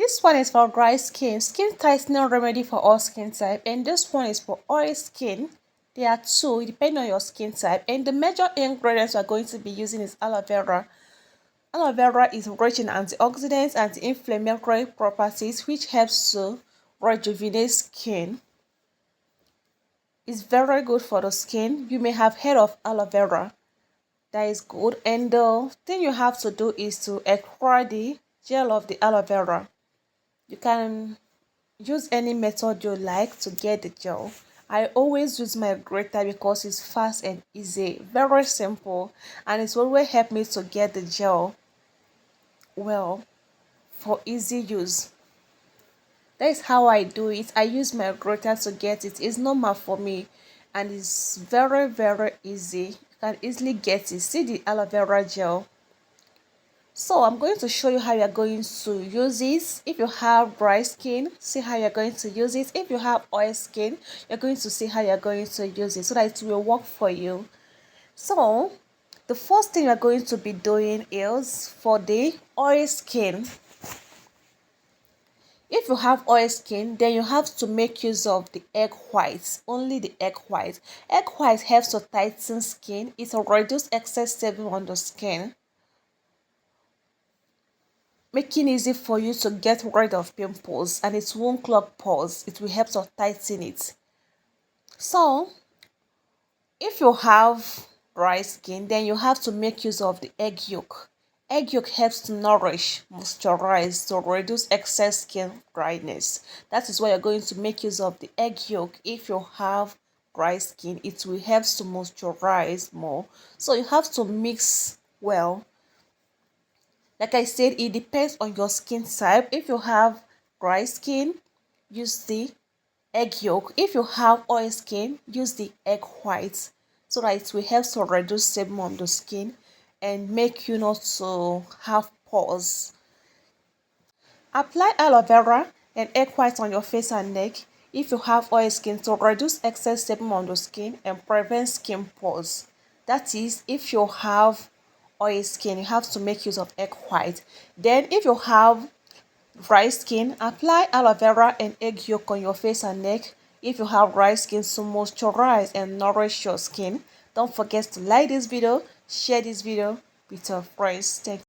this one is for dry skin tightening remedy for all skin type, and this one is for oil skin. There are two depending on your skin type, and the major ingredients we are going to be using is aloe vera. Aloe vera is rich in antioxidants, anti-inflammatory properties, which helps to rejuvenate skin. It's very good for the skin. You may have heard of aloe vera. That is good. And the thing you have to do is to acquire the gel of the aloe vera. You can use any method you like to get the gel. I always use my grater because it's fast and easy, very simple, and it's always helped me to get the gel well for easy use. That is how I do it. I use my grater to get it. It's normal for me, and it's very easy. You can easily get it. See the aloe vera gel. So I'm going to show you how you're going to use it. If you have dry skin, see how you're going to use it. If you have oil skin, you're going to see how you're going to use it so that it will work for you. So the first thing you're going to be doing is for the oil skin. If you have oil skin, then you have to make use of the egg white, only the egg white. Egg white helps to tighten skin. It will reduce excess sebum on the skin, making it easy for you to get rid of pimples, and it won't clog pores. It will help to tighten it. So if you have dry skin, then you have to make use of the egg yolk. Egg yolk helps to nourish, moisturize, to reduce excess skin dryness. That is why you're going to make use of the egg yolk. If you have dry skin, it will help to moisturize more. So you have to mix well. Like I said, it depends on your skin type. If you have dry skin, use the egg yolk. If you have oil skin, use the egg white, so that it will help to reduce sebum on the skin and make you not to have pores. Apply aloe vera and egg white on your face and neck if you have oil skin to reduce excess sebum on the skin and prevent skin pores. That is, if you have oil skin, you have to make use of egg white. Then if you have dry skin, apply aloe vera and egg yolk on your face and neck if you have dry skin to moisturize and nourish your skin. Don't forget to like this video, share this video with your friends. Thank you.